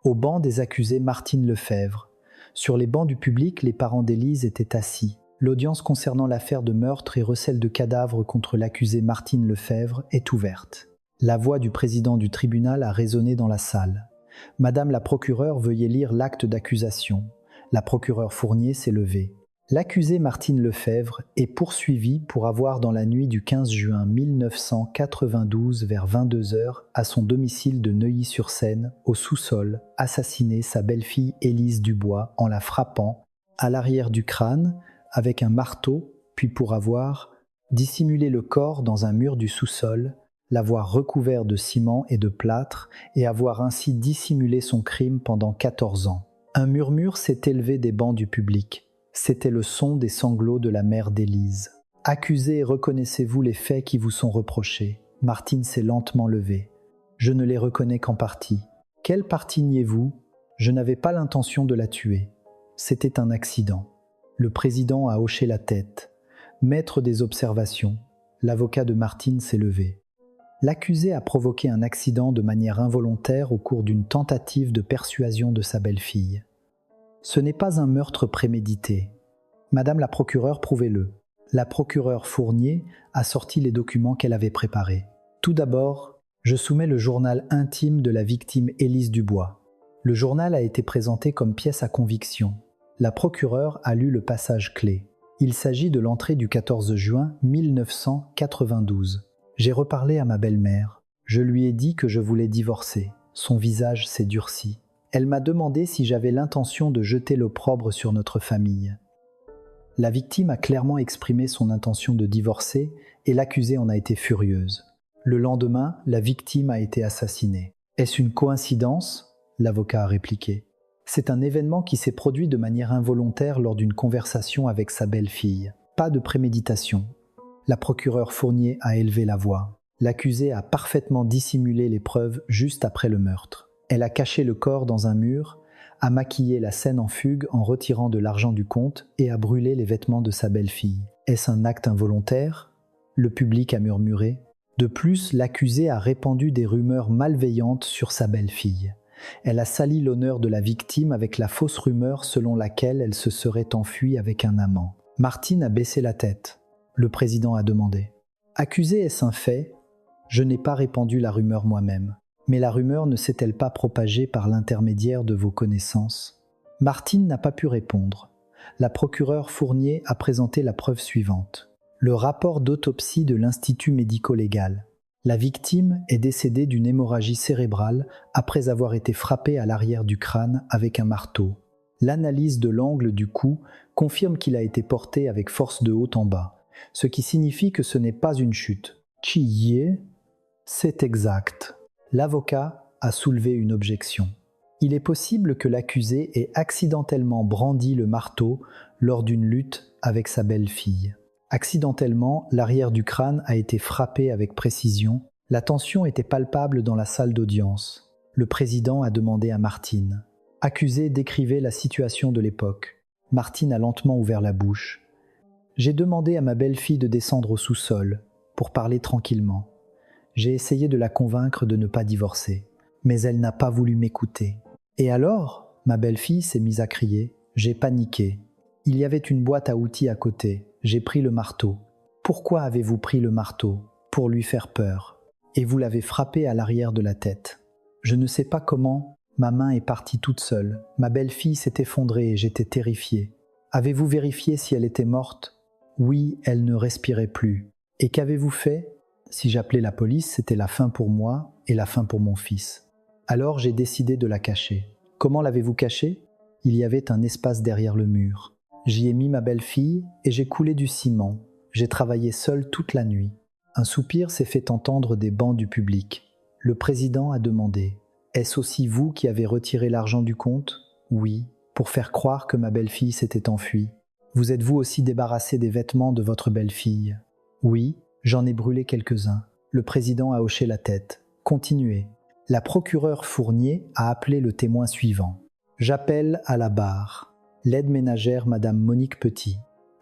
Au banc des accusés, Martine Lefebvre. Sur les bancs du public, les parents d'Élise étaient assis. L'audience concernant l'affaire de meurtre et recel de cadavres contre l'accusée Martine Lefebvre est ouverte. La voix du président du tribunal a résonné dans la salle. Madame la procureure, veuillez lire l'acte d'accusation. La procureure Fournier s'est levée. L'accusée Martine Lefebvre est poursuivie pour avoir, dans la nuit du 15 juin 1992 vers 22h, à son domicile de Neuilly-sur-Seine, au sous-sol, assassiné sa belle-fille Élise Dubois en la frappant à l'arrière du crâne avec un marteau, puis pour avoir dissimuler le corps dans un mur du sous-sol, l'avoir recouvert de ciment et de plâtre et avoir ainsi dissimulé son crime pendant 14 ans. Un murmure s'est élevé des bancs du public. C'était le son des sanglots de la mère d'Élise. « Accusé, et reconnaissez-vous les faits qui vous sont reprochés ?» Martine s'est lentement levée. « Je ne les reconnais qu'en partie. »« Quelle partie niez-vous ? Je n'avais pas l'intention de la tuer. C'était un accident. » Le président a hoché la tête. Maître des observations, l'avocat de Martine s'est levé. L'accusé a provoqué un accident de manière involontaire au cours d'une tentative de persuasion de sa belle-fille. Ce n'est pas un meurtre prémédité. Madame la procureure, prouvez-le. La procureure Fournier a sorti les documents qu'elle avait préparés. Tout d'abord, je soumets le journal intime de la victime Élise Dubois. Le journal a été présenté comme pièce à conviction. La procureure a lu le passage clé. Il s'agit de l'entrée du 14 juin 1992. J'ai reparlé à ma belle-mère. Je lui ai dit que je voulais divorcer. Son visage s'est durci. Elle m'a demandé si j'avais l'intention de jeter l'opprobre sur notre famille. La victime a clairement exprimé son intention de divorcer et l'accusée en a été furieuse. Le lendemain, la victime a été assassinée. Est-ce une coïncidence ? L'avocat a répliqué. C'est un événement qui s'est produit de manière involontaire lors d'une conversation avec sa belle-fille. Pas de préméditation. La procureure Fournier a élevé la voix. L'accusée a parfaitement dissimulé les preuves juste après le meurtre. Elle a caché le corps dans un mur, a maquillé la scène en fugue en retirant de l'argent du compte et a brûlé les vêtements de sa belle-fille. Est-ce un acte involontaire ? Le public a murmuré. De plus, l'accusée a répandu des rumeurs malveillantes sur sa belle-fille. Elle a sali l'honneur de la victime avec la fausse rumeur selon laquelle elle se serait enfuie avec un amant. Martine a baissé la tête. Le président a demandé. « Accusé, est-ce un fait ? Je n'ai pas répandu la rumeur moi-même. Mais la rumeur ne s'est-elle pas propagée par l'intermédiaire de vos connaissances ?» Martine n'a pas pu répondre. La procureure Fournier a présenté la preuve suivante. Le rapport d'autopsie de l'Institut médico-légal. La victime est décédée d'une hémorragie cérébrale après avoir été frappée à l'arrière du crâne avec un marteau. L'analyse de l'angle du cou confirme qu'il a été porté avec force de haut en bas, ce qui signifie que ce n'est pas une chute. Chiyé, c'est exact. L'avocat a soulevé une objection. Il est possible que l'accusé ait accidentellement brandi le marteau lors d'une lutte avec sa belle-fille. Accidentellement, l'arrière du crâne a été frappé avec précision. La tension était palpable dans la salle d'audience. Le président a demandé à Martine. Accusé, décrivez la situation de l'époque. Martine a lentement ouvert la bouche. J'ai demandé à ma belle-fille de descendre au sous-sol pour parler tranquillement. J'ai essayé de la convaincre de ne pas divorcer, mais elle n'a pas voulu m'écouter. Et alors, ma belle-fille s'est mise à crier. J'ai paniqué. Il y avait une boîte à outils à côté. J'ai pris le marteau. Pourquoi avez-vous pris le marteau ? Pour lui faire peur. Et vous l'avez frappé à l'arrière de la tête. Je ne sais pas comment, ma main est partie toute seule. Ma belle-fille s'est effondrée et j'étais terrifié. Avez-vous vérifié si elle était morte ? Oui, elle ne respirait plus. Et qu'avez-vous fait ? Si j'appelais la police, c'était la fin pour moi et la fin pour mon fils. Alors j'ai décidé de la cacher. Comment l'avez-vous cachée ? Il y avait un espace derrière le mur. J'y ai mis ma belle-fille et j'ai coulé du ciment. J'ai travaillé seul toute la nuit. Un soupir s'est fait entendre des bancs du public. Le président a demandé « Est-ce aussi vous qui avez retiré l'argent du compte ?» Oui, pour faire croire que ma belle-fille s'était enfuie. Vous êtes-vous aussi débarrassé des vêtements de votre belle-fille ? Oui, j'en ai brûlé quelques-uns. Le président a hoché la tête. Continuez. La procureure Fournier a appelé le témoin suivant. J'appelle à la barre. L'aide ménagère Madame Monique Petit.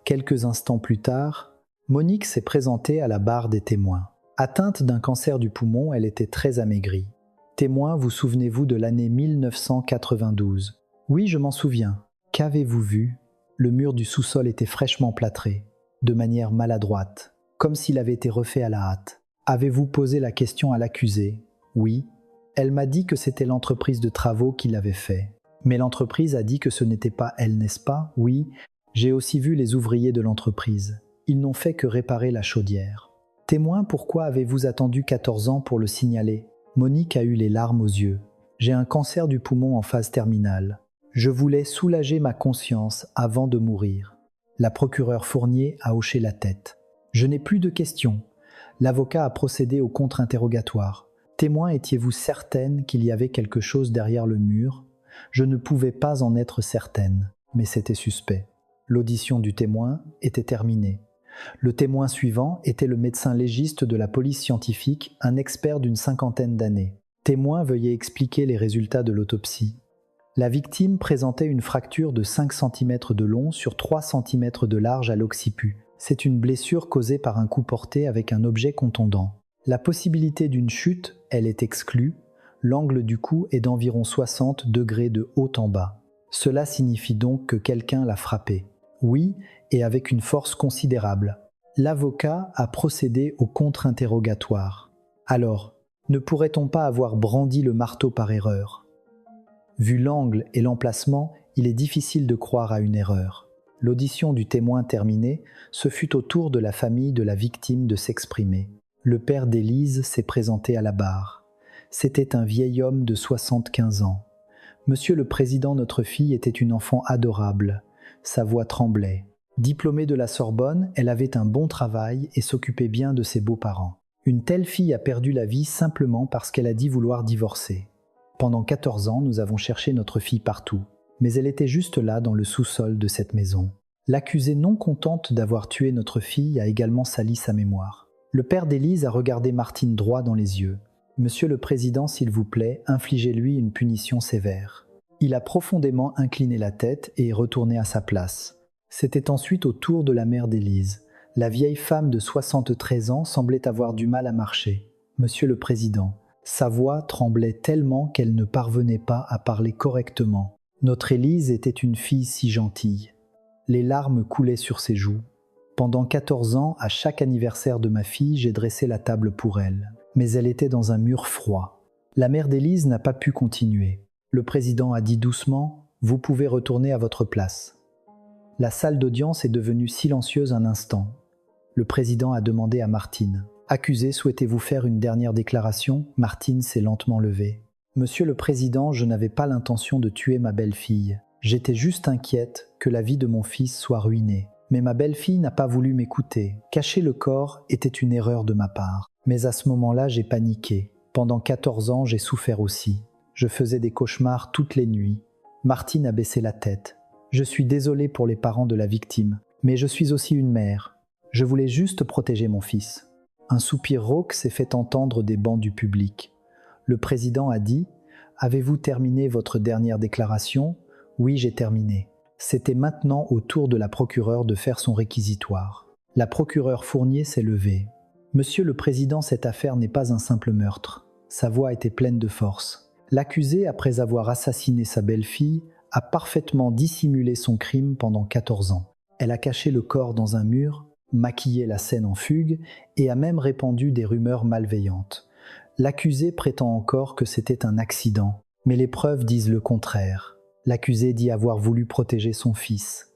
Quelques instants plus tard, Monique s'est présentée à la barre des témoins. Atteinte d'un cancer du poumon, elle était très amaigrie. Témoin, vous souvenez-vous de l'année 1992 ? Oui, je m'en souviens. Qu'avez-vous vu ? Le mur du sous-sol était fraîchement plâtré, de manière maladroite, comme s'il avait été refait à la hâte. Avez-vous posé la question à l'accusée ? Oui. Elle m'a dit que c'était l'entreprise de travaux qui l'avait fait. Mais l'entreprise a dit que ce n'était pas elle, n'est-ce pas ? Oui, j'ai aussi vu les ouvriers de l'entreprise. Ils n'ont fait que réparer la chaudière. Témoin, pourquoi avez-vous attendu 14 ans pour le signaler ? Monique a eu les larmes aux yeux. J'ai un cancer du poumon en phase terminale. Je voulais soulager ma conscience avant de mourir. La procureure Fournier a hoché la tête. Je n'ai plus de questions. L'avocat a procédé au contre-interrogatoire. Témoin, étiez-vous certaine qu'il y avait quelque chose derrière le mur ? Je ne pouvais pas en être certaine, mais c'était suspect. L'audition du témoin était terminée. Le témoin suivant était le médecin légiste de la police scientifique, un expert d'une 50aine d'années. Témoin, veuillez expliquer les résultats de l'autopsie. La victime présentait une fracture de 5 cm de long sur 3 cm de large à l'occiput. C'est une blessure causée par un coup porté avec un objet contondant. La possibilité d'une chute, elle est exclue. L'angle du cou est d'environ 60 degrés de haut en bas. Cela signifie donc que quelqu'un l'a frappé. Oui, et avec une force considérable. L'avocat a procédé au contre-interrogatoire. Alors, ne pourrait-on pas avoir brandi le marteau par erreur ? Vu l'angle et l'emplacement, il est difficile de croire à une erreur. L'audition du témoin terminée, ce fut au tour de la famille de la victime de s'exprimer. Le père d'Élise s'est présenté à la barre. C'était un vieil homme de 75 ans. « Monsieur le Président, notre fille était une enfant adorable. Sa voix tremblait. Diplômée de la Sorbonne, elle avait un bon travail et s'occupait bien de ses beaux-parents. Une telle fille a perdu la vie simplement parce qu'elle a dit vouloir divorcer. Pendant 14 ans, nous avons cherché notre fille partout, mais elle était juste là dans le sous-sol de cette maison. L'accusée, non contente d'avoir tué notre fille, a également sali sa mémoire. Le père d'Élise a regardé Martine droit dans les yeux. « Monsieur le Président, s'il vous plaît, infligez-lui une punition sévère. » Il a profondément incliné la tête et est retourné à sa place. C'était ensuite au tour de la mère d'Élise. La vieille femme de 73 ans semblait avoir du mal à marcher. « Monsieur le Président, sa voix tremblait tellement qu'elle ne parvenait pas à parler correctement. Notre Élise était une fille si gentille. Les larmes coulaient sur ses joues. Pendant 14 ans, à chaque anniversaire de ma fille, j'ai dressé la table pour elle. Mais elle était dans un mur froid. » La mère d'Élise n'a pas pu continuer. Le président a dit doucement « Vous pouvez retourner à votre place ». La salle d'audience est devenue silencieuse un instant. Le président a demandé à Martine « Accusé, souhaitez-vous faire une dernière déclaration ?» Martine s'est lentement levée. « Monsieur le Président, je n'avais pas l'intention de tuer ma belle-fille. J'étais juste inquiète que la vie de mon fils soit ruinée. Mais ma belle-fille n'a pas voulu m'écouter. Cacher le corps était une erreur de ma part. Mais à ce moment-là, j'ai paniqué. Pendant 14 ans, j'ai souffert aussi. Je faisais des cauchemars toutes les nuits. » Martine a baissé la tête. « Je suis désolée pour les parents de la victime, mais je suis aussi une mère. Je voulais juste protéger mon fils. » Un soupir rauque s'est fait entendre des bancs du public. Le président a dit « Avez-vous terminé votre dernière déclaration ?» « Oui, j'ai terminé. » C'était maintenant au tour de la procureure de faire son réquisitoire. La procureure Fournier s'est levée. « Monsieur le Président, cette affaire n'est pas un simple meurtre. » Sa voix était pleine de force. L'accusée, après avoir assassiné sa belle-fille, a parfaitement dissimulé son crime pendant 14 ans. Elle a caché le corps dans un mur, maquillé la scène en fugue et a même répandu des rumeurs malveillantes. L'accusée prétend encore que c'était un accident, mais les preuves disent le contraire. L'accusé dit avoir voulu protéger son fils.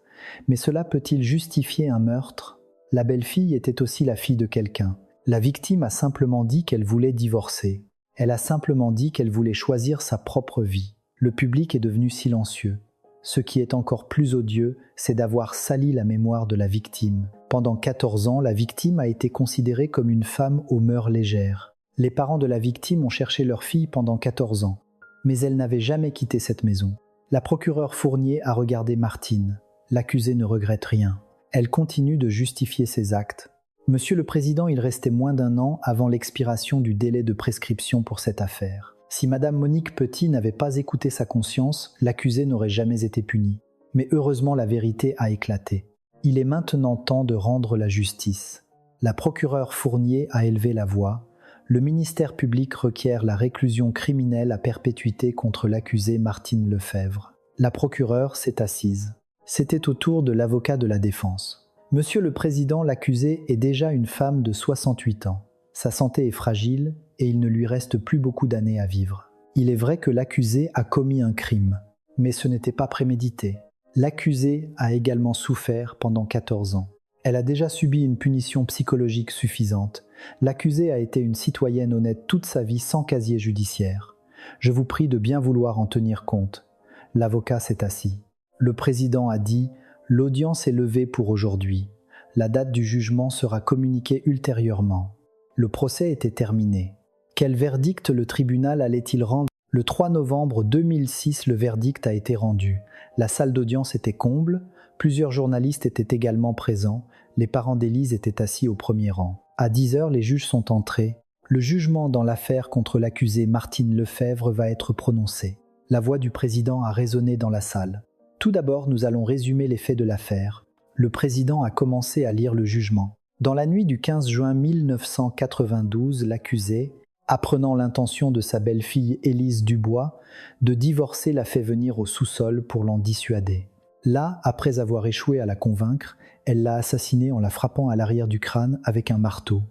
Mais cela peut-il justifier un meurtre ? La belle-fille était aussi la fille de quelqu'un. La victime a simplement dit qu'elle voulait divorcer. Elle a simplement dit qu'elle voulait choisir sa propre vie. Le public est devenu silencieux. Ce qui est encore plus odieux, c'est d'avoir sali la mémoire de la victime. Pendant 14 ans, la victime a été considérée comme une femme aux mœurs légères. Les parents de la victime ont cherché leur fille pendant 14 ans, mais elle n'avait jamais quitté cette maison. La procureure Fournier a regardé Martine. L'accusée ne regrette rien. Elle continue de justifier ses actes. Monsieur le Président, il restait moins d'1 an avant l'expiration du délai de prescription pour cette affaire. Si Madame Monique Petit n'avait pas écouté sa conscience, l'accusé n'aurait jamais été puni. Mais heureusement, la vérité a éclaté. Il est maintenant temps de rendre la justice. La procureure Fournier a élevé la voix. Le ministère public requiert la réclusion criminelle à perpétuité contre l'accusée Martine Lefebvre. La procureure s'est assise. C'était au tour de l'avocat de la défense. Monsieur le Président, l'accusée est déjà une femme de 68 ans. Sa santé est fragile et il ne lui reste plus beaucoup d'années à vivre. Il est vrai que l'accusée a commis un crime, mais ce n'était pas prémédité. L'accusée a également souffert pendant 14 ans. Elle a déjà subi une punition psychologique suffisante. L'accusée a été une citoyenne honnête toute sa vie sans casier judiciaire. Je vous prie de bien vouloir en tenir compte. L'avocat s'est assis. Le président a dit « L'audience est levée pour aujourd'hui. La date du jugement sera communiquée ultérieurement. Le procès était terminé. Quel verdict le tribunal allait-il rendre ? Le 3 novembre 2006, le verdict a été rendu. La salle d'audience était comble, plusieurs journalistes étaient également présents, les parents d'Élise étaient assis au premier rang. À 10h, les juges sont entrés. Le jugement dans l'affaire contre l'accusée Martine Lefèvre va être prononcé. La voix du président a résonné dans la salle. Tout d'abord, nous allons résumer les faits de l'affaire. Le président a commencé à lire le jugement. Dans la nuit du 15 juin 1992, l'accusé, apprenant l'intention de sa belle-fille Élise Dubois de divorcer, l'a fait venir au sous-sol pour l'en dissuader. Là, après avoir échoué à la convaincre, elle l'a assassinée en la frappant à l'arrière du crâne avec un marteau.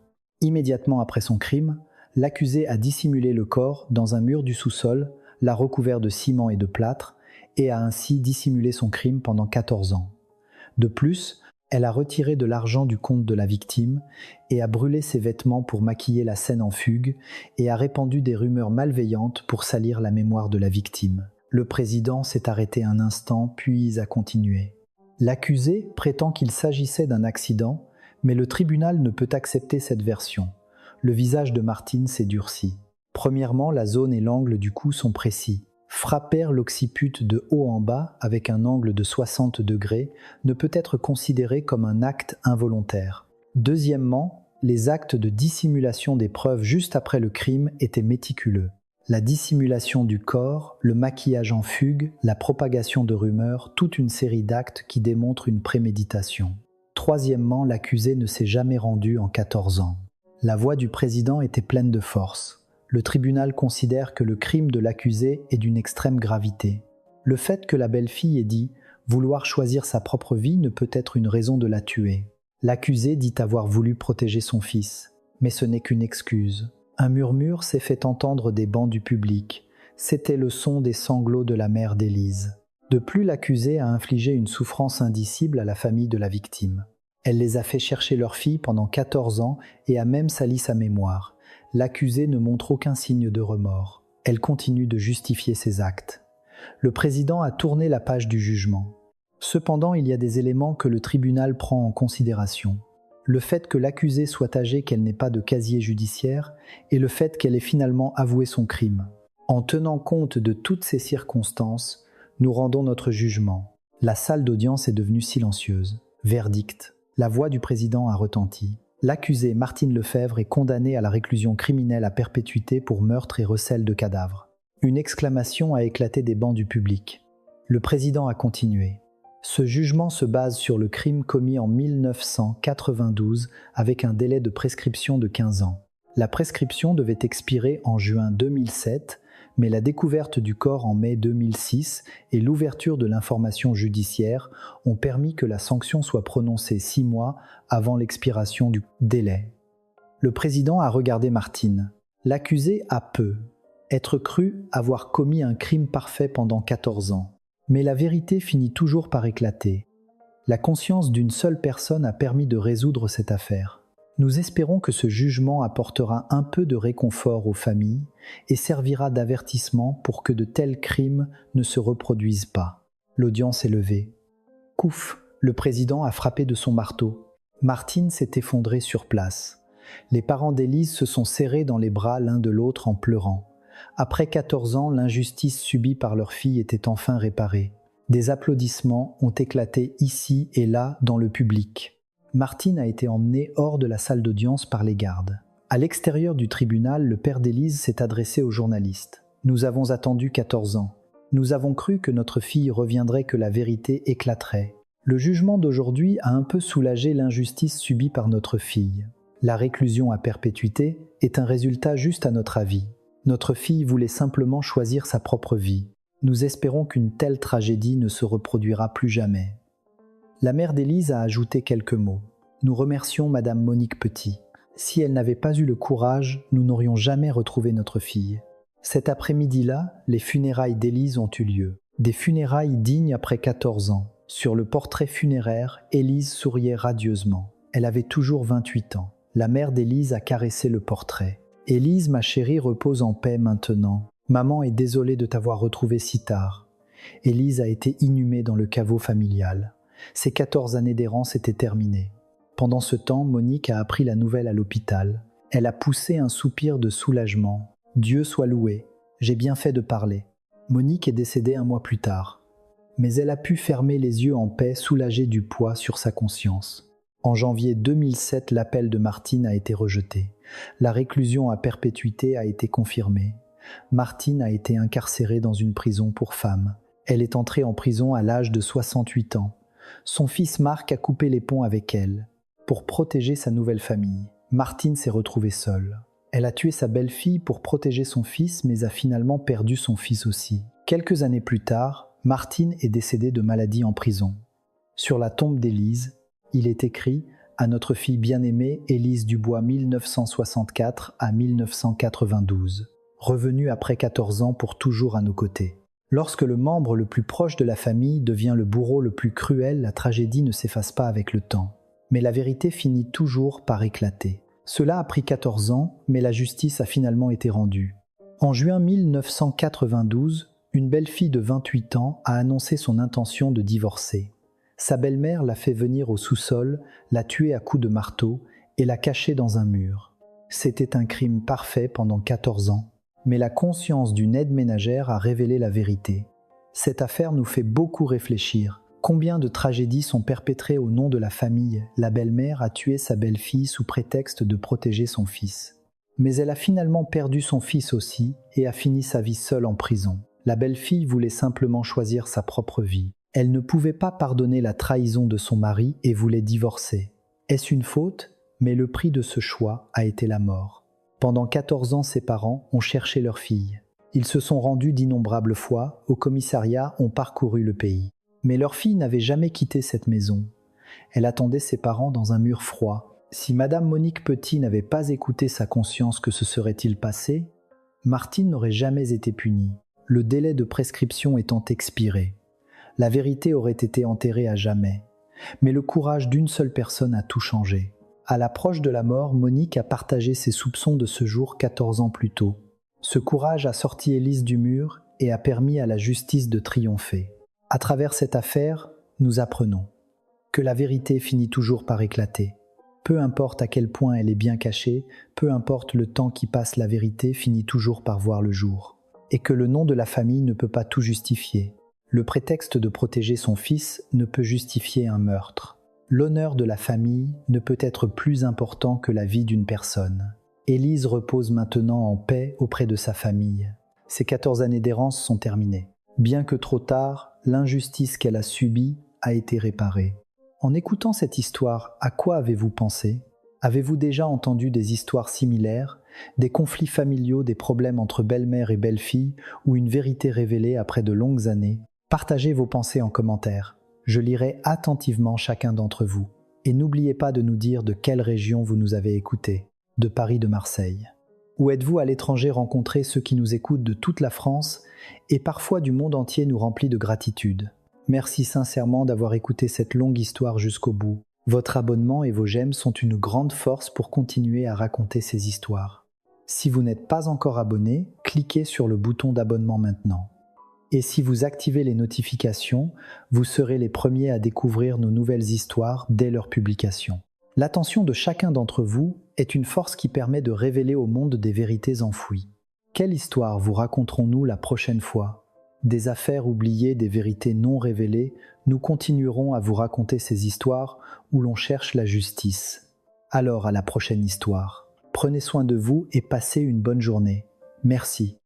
Immédiatement après son crime, l'accusé a dissimulé le corps dans un mur du sous-sol, l'a recouvert de ciment et de plâtre, et a ainsi dissimulé son crime pendant 14 ans. De plus, elle a retiré de l'argent du compte de la victime et a brûlé ses vêtements pour maquiller la scène en fugue et a répandu des rumeurs malveillantes pour salir la mémoire de la victime. Le président s'est arrêté un instant puis a continué. L'accusé prétend qu'il s'agissait d'un accident, mais le tribunal ne peut accepter cette version. Le visage de Martine s'est durci. Premièrement, la zone et l'angle du coup sont précis. Frapper l'occiput de haut en bas avec un angle de 60 degrés ne peut être considéré comme un acte involontaire. Deuxièmement, les actes de dissimulation des preuves juste après le crime étaient méticuleux. La dissimulation du corps, le maquillage en fugue, la propagation de rumeurs, toute une série d'actes qui démontrent une préméditation. Troisièmement, l'accusé ne s'est jamais rendu en 14 ans. La voix du président était pleine de force. Le tribunal considère que le crime de l'accusé est d'une extrême gravité. Le fait que la belle-fille ait dit « vouloir choisir sa propre vie ne peut être une raison de la tuer ». L'accusé dit avoir voulu protéger son fils, mais ce n'est qu'une excuse. Un murmure s'est fait entendre des bancs du public. C'était le son des sanglots de la mère d'Élise. De plus, l'accusé a infligé une souffrance indicible à la famille de la victime. Elle les a fait chercher leur fille pendant 14 ans et a même sali sa mémoire. L'accusé ne montre aucun signe de remords. Elle continue de justifier ses actes. Le président a tourné la page du jugement. Cependant, il y a des éléments que le tribunal prend en considération. Le fait que l'accusée soit âgée, qu'elle n'ait pas de casier judiciaire, et le fait qu'elle ait finalement avoué son crime. En tenant compte de toutes ces circonstances, nous rendons notre jugement. La salle d'audience est devenue silencieuse. Verdict. La voix du président a retenti. L'accusée Martine Lefèvre est condamnée à la réclusion criminelle à perpétuité pour meurtre et recel de cadavres. Une exclamation a éclaté des bancs du public. Le président a continué. Ce jugement se base sur le crime commis en 1992 avec un délai de prescription de 15 ans. La prescription devait expirer en juin 2007, mais la découverte du corps en mai 2006 et l'ouverture de l'information judiciaire ont permis que la sanction soit prononcée 6 mois avant l'expiration du délai. Le président a regardé Martine. L'accusé a peu être cru avoir commis un crime parfait pendant 14 ans. Mais la vérité finit toujours par éclater. La conscience d'une seule personne a permis de résoudre cette affaire. Nous espérons que ce jugement apportera un peu de réconfort aux familles et servira d'avertissement pour que de tels crimes ne se reproduisent pas. L'audience est levée. Couf, le président a frappé de son marteau. Martine s'est effondrée sur place. Les parents d'Élise se sont serrés dans les bras l'un de l'autre en pleurant. Après 14 ans, l'injustice subie par leur fille était enfin réparée. Des applaudissements ont éclaté ici et là dans le public. Martine a été emmenée hors de la salle d'audience par les gardes. À l'extérieur du tribunal, le père d'Élise s'est adressé aux journalistes. « Nous avons attendu 14 ans. Nous avons cru que notre fille reviendrait, que la vérité éclaterait. Le jugement d'aujourd'hui a un peu soulagé l'injustice subie par notre fille. La réclusion à perpétuité est un résultat juste à notre avis. Notre fille voulait simplement choisir sa propre vie. Nous espérons qu'une telle tragédie ne se reproduira plus jamais. » La mère d'Élise a ajouté quelques mots. « Nous remercions Madame Monique Petit. Si elle n'avait pas eu le courage, nous n'aurions jamais retrouvé notre fille. » Cet après-midi-là, les funérailles d'Élise ont eu lieu. Des funérailles dignes après 14 ans. Sur le portrait funéraire, Élise souriait radieusement. Elle avait toujours 28 ans. La mère d'Élise a caressé le portrait. « Élise, ma chérie, repose en paix maintenant. Maman est désolée de t'avoir retrouvée si tard. » Élise a été inhumée dans le caveau familial. Ses 14 années d'errance étaient terminées. Pendant ce temps, Monique a appris la nouvelle à l'hôpital. Elle a poussé un soupir de soulagement. Dieu soit loué, j'ai bien fait de parler. Monique est décédée 1 mois plus tard. Mais elle a pu fermer les yeux en paix, soulagée du poids sur sa conscience. En janvier 2007, l'appel de Martine a été rejeté. La réclusion à perpétuité a été confirmée. Martine a été incarcérée dans une prison pour femmes. Elle est entrée en prison à l'âge de 68 ans. Son fils Marc a coupé les ponts avec elle. Pour protéger sa nouvelle famille, Martine s'est retrouvée seule. Elle a tué sa belle-fille pour protéger son fils, mais a finalement perdu son fils aussi. Quelques années plus tard, Martine est décédée de maladie en prison. Sur la tombe d'Élise, il est écrit « À notre fille bien-aimée, Élise Dubois 1964 à 1992, revenue après 14 ans pour toujours à nos côtés ». Lorsque le membre le plus proche de la famille devient le bourreau le plus cruel, la tragédie ne s'efface pas avec le temps. Mais la vérité finit toujours par éclater. Cela a pris 14 ans, mais la justice a finalement été rendue. En juin 1992, une belle fille de 28 ans a annoncé son intention de divorcer. Sa belle-mère l'a fait venir au sous-sol, l'a tuée à coups de marteau et l'a cachée dans un mur. C'était un crime parfait pendant 14 ans. Mais la conscience d'une aide ménagère a révélé la vérité. Cette affaire nous fait beaucoup réfléchir. Combien de tragédies sont perpétrées au nom de la famille? La belle-mère a tué sa belle-fille sous prétexte de protéger son fils. Mais elle a finalement perdu son fils aussi et a fini sa vie seule en prison. La belle-fille voulait simplement choisir sa propre vie. Elle ne pouvait pas pardonner la trahison de son mari et voulait divorcer. Est-ce une faute? Mais le prix de ce choix a été la mort. Pendant 14 ans, ses parents ont cherché leur fille. Ils se sont rendus d'innombrables fois, au commissariat, ont parcouru le pays. Mais leur fille n'avait jamais quitté cette maison. Elle attendait ses parents dans un mur froid. Si Madame Monique Petit n'avait pas écouté sa conscience, que se serait-il passé? Martine n'aurait jamais été punie, le délai de prescription étant expiré. La vérité aurait été enterrée à jamais. Mais le courage d'une seule personne a tout changé. À l'approche de la mort, Monique a partagé ses soupçons de ce jour 14 ans plus tôt. Ce courage a sorti Élise du mur et a permis à la justice de triompher. À travers cette affaire, nous apprenons que la vérité finit toujours par éclater. Peu importe à quel point elle est bien cachée, peu importe le temps qui passe, la vérité finit toujours par voir le jour. Et que le nom de la famille ne peut pas tout justifier. Le prétexte de protéger son fils ne peut justifier un meurtre. L'honneur de la famille ne peut être plus important que la vie d'une personne. Élise repose maintenant en paix auprès de sa famille. Ses 14 années d'errance sont terminées. Bien que trop tard, l'injustice qu'elle a subie a été réparée. En écoutant cette histoire, à quoi avez-vous pensé? Avez-vous déjà entendu des histoires similaires, des conflits familiaux, des problèmes entre belle-mère et belle-fille, ou une vérité révélée après de longues années? Partagez vos pensées en commentaire. Je lirai attentivement chacun d'entre vous. Et n'oubliez pas de nous dire de quelle région vous nous avez écoutés, de Paris, de Marseille. Ou êtes-vous à l'étranger rencontrer ceux qui nous écoutent de toute la France et parfois du monde entier nous remplit de gratitude. Merci sincèrement d'avoir écouté cette longue histoire jusqu'au bout. Votre abonnement et vos j'aime sont une grande force pour continuer à raconter ces histoires. Si vous n'êtes pas encore abonné, cliquez sur le bouton d'abonnement maintenant. Et si vous activez les notifications, vous serez les premiers à découvrir nos nouvelles histoires dès leur publication. L'attention de chacun d'entre vous est une force qui permet de révéler au monde des vérités enfouies. Quelle histoire vous raconterons-nous la prochaine fois? Des affaires oubliées, des vérités non révélées, nous continuerons à vous raconter ces histoires où l'on cherche la justice. Alors à la prochaine histoire. Prenez soin de vous et passez une bonne journée. Merci.